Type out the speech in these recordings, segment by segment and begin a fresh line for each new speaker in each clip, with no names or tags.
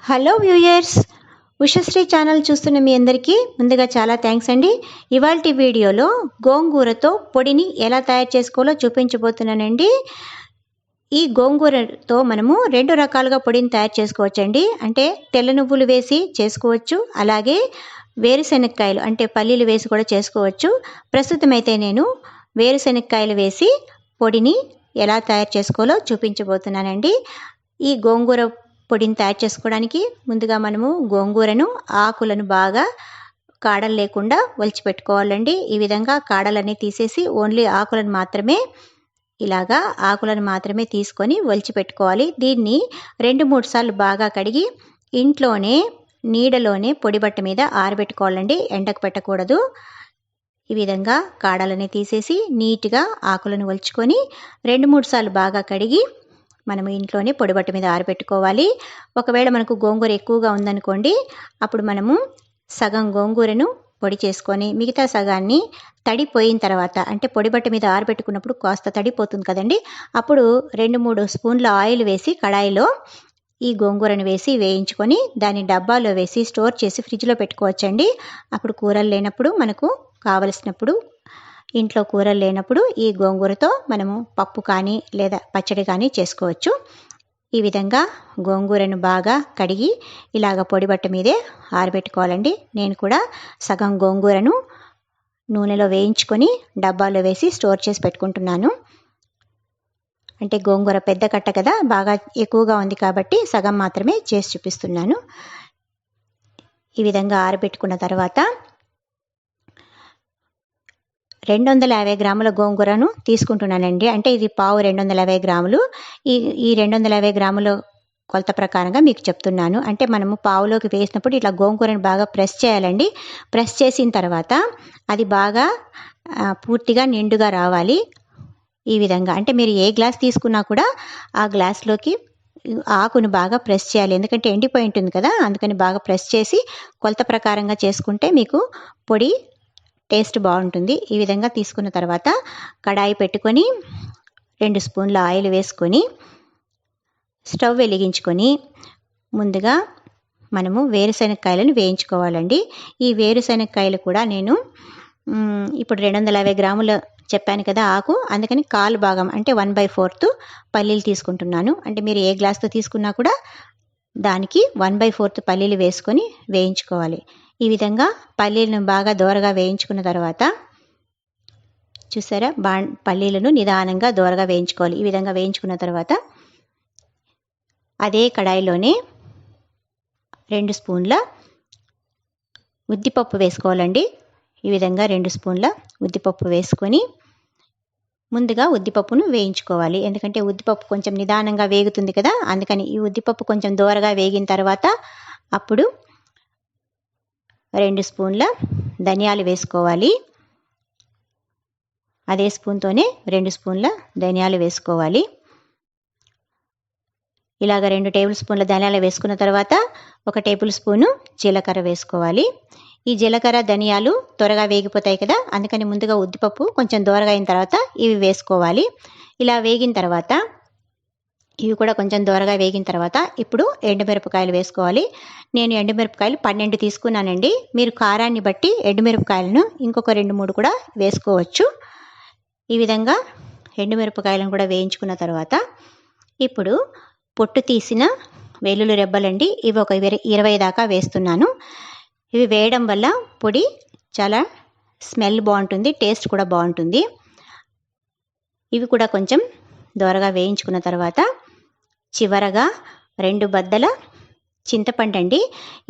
Hello viewers, Ushasri channel చూస్తున్న మీ అందరికీ ముందుగా చాలా థ్యాంక్స్ అండి. ఇవాల్టి వీడియోలో గోంగూరతో పొడిని ఎలా తయారు చేసుకోవాలో చూపించబోతున్నానండి. ఈ గోంగూరతో మనము రెండు రకాలుగా పొడిని తయారు చేసుకోవచ్చండి. అంటే తెల్ల నువ్వులు వేసి చేసుకోవచ్చు, అలాగే వేరుశెనక్కాయలు అంటే పల్లీలు వేసి కూడా చేసుకోవచ్చు. ప్రస్తుతం అయితే నేను వేరుశెనక్కాయలు వేసి పొడిని ఎలా తయారు చేసుకోవాలో చూపించబోతున్నానండి. ఈ గోంగూర పొడిని తయారు చేసుకోవడానికి ముందుగా మనము గోంగూరను ఆకులను బాగా కాడలు లేకుండా ఒలిచిపెట్టుకోవాలండి. ఈ విధంగా కాడలన్నీ తీసేసి ఓన్లీ ఆకులను మాత్రమే తీసుకొని ఒలిచిపెట్టుకోవాలి. దీన్ని 2-3 సార్లు బాగా కడిగి ఇంట్లోనే నీడలోనే పొడి బట్ట మీద ఆరబెట్టుకోవాలండి, ఎండకు పెట్టకూడదు. ఈ విధంగా కాడలని తీసేసి నీట్గా ఆకులను ఒలుచుకొని 2-3 సార్లు బాగా కడిగి మనము ఇంట్లోనే పొడిబట్ట మీద ఆరబెట్టుకోవాలి. ఒకవేళ మనకు గోంగూర ఎక్కువగా ఉందనుకోండి, అప్పుడు మనము సగం గోంగూరను పొడి చేసుకొని మిగతా సగాన్ని తడిపోయిన తర్వాత, అంటే పొడిబట్ట మీద ఆరబెట్టుకున్నప్పుడు కాస్త తడిపోతుంది కదండి, అప్పుడు 2-3 స్పూన్ల ఆయిల్ వేసి కడాయిలో ఈ గోంగూరను వేసి వేయించుకొని దాన్ని డబ్బాలో వేసి స్టోర్ చేసి ఫ్రిడ్జ్లో పెట్టుకోవచ్చండి. అప్పుడు కూరలు లేనప్పుడు, మనకు కావలసినప్పుడు, ఇంట్లో కూరలు లేనప్పుడు ఈ గోంగూరతో మనము పప్పు కానీ లేదా పచ్చడి కానీ చేసుకోవచ్చు. ఈ విధంగా గోంగూరను బాగా కడిగి ఇలాగ పొడి బట్ట మీదే ఆరబెట్టుకోవాలండి. నేను కూడా సగం గోంగూరను నూనెలో వేయించుకొని డబ్బాలో వేసి స్టోర్ చేసి పెట్టుకుంటున్నాను. అంటే గోంగూర పెద్ద కట్ట కదా, బాగా ఎక్కువగా ఉంది కాబట్టి సగం మాత్రమే చేసి చూపిస్తున్నాను. ఈ విధంగా ఆరబెట్టుకున్న తర్వాత 250 గ్రాముల గోంగూరను తీసుకుంటున్నానండి. అంటే ఇది పావు 250 గ్రాములు. ఈ 250 గ్రాముల కొలత ప్రకారంగా మీకు చెప్తున్నాను. అంటే మనము పావులోకి వేసినప్పుడు ఇట్లా గోంగూరను బాగా ప్రెస్ చేయాలండి. ప్రెస్ చేసిన తర్వాత అది బాగా పూర్తిగా నిండుగా రావాలి. ఈ విధంగా అంటే మీరు ఏ గ్లాస్ తీసుకున్నా కూడా ఆ గ్లాస్లోకి ఆకును బాగా ప్రెస్ చేయాలి. ఎందుకంటే ఎండిపోయి ఉంటుంది కదా, అందుకని బాగా ప్రెస్ చేసి కొలత ప్రకారంగా చేసుకుంటే మీకు పొడి టేస్ట్ బాగుంటుంది. ఈ విధంగా తీసుకున్న తర్వాత కడాయి పెట్టుకొని 2 స్పూన్ల ఆయిల్ వేసుకొని స్టవ్ వెలిగించుకొని ముందుగా మనము వేరుశెనక్కాయలను వేయించుకోవాలండి. ఈ వేరుశెనక్కాయలు కూడా నేను ఇప్పుడు 250 గ్రాముల చెప్పాను కదా ఆకు, అందుకని కాలు భాగం అంటే 1/4 పల్లీలు తీసుకుంటున్నాను. అంటే మీరు ఏ గ్లాస్తో తీసుకున్నా కూడా దానికి 1/4 పల్లీలు వేసుకొని వేయించుకోవాలి. ఈ విధంగా పల్లీలను బాగా దోరగా వేయించుకున్న తర్వాత చూసారా, పల్లీలను నిదానంగా దోరగా వేయించుకోవాలి. ఈ విధంగా వేయించుకున్న తర్వాత అదే కడాయిలోనే 2 స్పూన్ల ఉద్దిపప్పు వేసుకోవాలండి. ఈ విధంగా 2 స్పూన్ల ఉద్దిపప్పు వేసుకొని ముందుగా ఉద్దిపప్పును వేయించుకోవాలి. ఎందుకంటే ఉద్దిపప్పు కొంచెం నిదానంగా వేగుతుంది కదా, అందుకని ఈ ఉద్దిపప్పు కొంచెం దోరగా వేగిన తర్వాత అప్పుడు 2 స్పూన్ల ధనియాలు వేసుకోవాలి. అదే స్పూన్తోనే 2 స్పూన్ల ధనియాలు వేసుకోవాలి. ఇలాగ 2 టేబుల్ స్పూన్ల ధనియాలు వేసుకున్న తర్వాత 1 టేబుల్ స్పూను జీలకర్ర వేసుకోవాలి. ఈ జీలకర్ర ధనియాలు త్వరగా వేగిపోతాయి కదా, అందుకని ముందుగా ఉద్దిపప్పు కొంచెం దోరగా అయిన తర్వాత ఇవి వేసుకోవాలి. ఇలా వేగిన తర్వాత ఇవి కూడా కొంచెం దోరగా వేగిన తర్వాత ఇప్పుడు ఎండుమిరపకాయలు వేసుకోవాలి. నేను ఎండుమిరపకాయలు 12 తీసుకున్నానండి. మీరు కారాన్ని బట్టి ఎండుమిరపకాయలను ఇంకొక 2-3 కూడా వేసుకోవచ్చు. ఈ విధంగా ఎండుమిరపకాయలను కూడా వేయించుకున్న తర్వాత ఇప్పుడు పొట్టు తీసిన వెల్లుల్లి రెబ్బలండి, ఇవి ఒక 20 దాకా వేస్తున్నాను. ఇవి వేయడం వల్ల పొడి చాలా స్మెల్ బాగుంటుంది, టేస్ట్ కూడా బాగుంటుంది. ఇవి కూడా కొంచెం దోరగా వేయించుకున్న తర్వాత చివరగా 2 బద్దల చింతపండు అండి.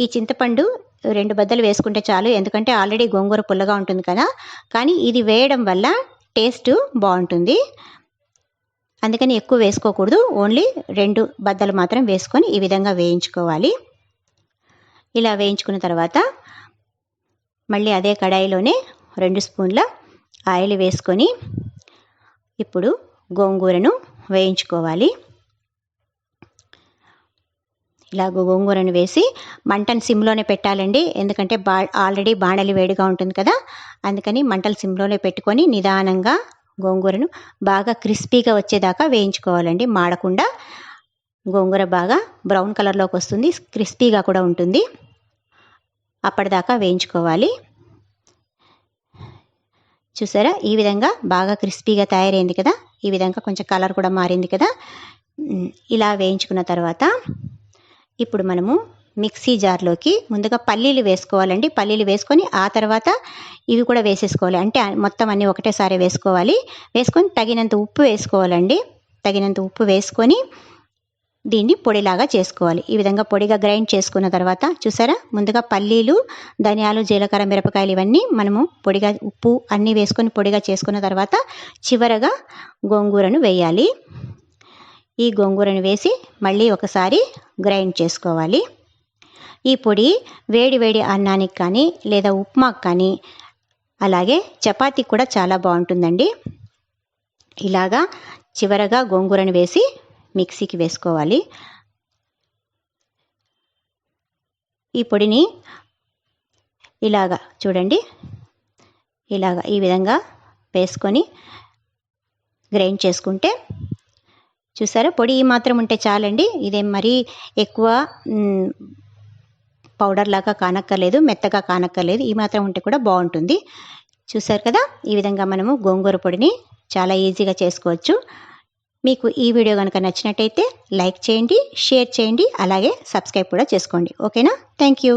ఈ చింతపండు 2 బద్దలు వేసుకుంటే చాలు, ఎందుకంటే ఆల్రెడీ గోంగూర పుల్లగా ఉంటుంది కదా, కానీ ఇది వేయడం వల్ల టేస్ట్ బాగుంటుంది, అందుకని ఎక్కువ వేసుకోకూడదు. ఓన్లీ 2 బద్దలు మాత్రం వేసుకొని ఈ విధంగా వేయించుకోవాలి. ఇలా వేయించుకున్న తర్వాత మళ్ళీ అదే కడాయిలోనే 2 స్పూన్ల ఆయిల్ వేసుకొని ఇప్పుడు గోంగూరను వేయించుకోవాలి. ఇలా గోంగూరను వేసి మంటను సిమ్లోనే పెట్టాలండి, ఎందుకంటే ఆల్రెడీ బాణలి వేడిగా ఉంటుంది కదా, అందుకని మంటలు సిమ్లోనే పెట్టుకొని నిదానంగా గోంగూరను బాగా క్రిస్పీగా వచ్చేదాకా వేయించుకోవాలండి, మాడకుండా. గోంగూర బాగా బ్రౌన్ కలర్లోకి వస్తుంది, క్రిస్పీగా కూడా ఉంటుంది. అప్పటిదాకా వేయించుకోవాలి. చూసారా, ఈ విధంగా బాగా క్రిస్పీగా తయారైంది కదా, ఈ విధంగా కొంచెం కలర్ కూడా మారింది కదా. ఇలా వేయించుకున్న తర్వాత ఇప్పుడు మనము మిక్సీ జార్లోకి ముందుగా పల్లీలు వేసుకోవాలండి. పల్లీలు వేసుకొని ఆ తర్వాత ఇవి కూడా వేసేసుకోవాలి. అంటే మొత్తం అన్నీ ఒకటేసారి వేసుకోవాలి. వేసుకొని తగినంత ఉప్పు వేసుకోవాలండి. తగినంత ఉప్పు వేసుకొని దీన్ని పొడిలాగా చేసుకోవాలి. ఈ విధంగా పొడిగా గ్రైండ్ చేసుకున్న తర్వాత చూసారా, ముందుగా పల్లీలు, ధనియాలు, జీలకర్ర, మిరపకాయలు ఇవన్నీ మనము పొడిగా ఉప్పు అన్నీ వేసుకొని పొడిగా చేసుకున్న తర్వాత చివరగా గోంగూరను వేయాలి. ఈ గోంగూరను వేసి మళ్ళీ ఒకసారి గ్రైండ్ చేసుకోవాలి. ఈ పొడి వేడి వేడి అన్నానికి కానీ లేదా ఉప్మాకు కానీ అలాగే చపాతీకి కూడా చాలా బాగుంటుందండి. ఇలాగా చివరగా గోంగూరను వేసి మిక్సీకి వేసుకోవాలి. ఈ పొడిని ఇలాగా చూడండి, ఇలాగా ఈ విధంగా వేసుకొని గ్రైండ్ చేసుకుంటే చూసారా, పొడి ఈ మాత్రం ఉంటే చాలండి. ఇదేం మరీ ఎక్కువ పౌడర్ లాగా కానక్కర్లేదు, మెత్తగా కానక్కర్లేదు. ఈ మాత్రం ఉంటే కూడా బాగుంటుంది. చూసారు కదా, ఈ విధంగా మనము గోంగూర పొడిని చాలా ఈజీగా చేసుకోవచ్చు. మీకు ఈ వీడియో కనుక నచ్చినట్టయితే లైక్ చేయండి, షేర్ చేయండి, అలాగే సబ్స్క్రైబ్ కూడా చేసుకోండి. ఓకేనా? Thank you.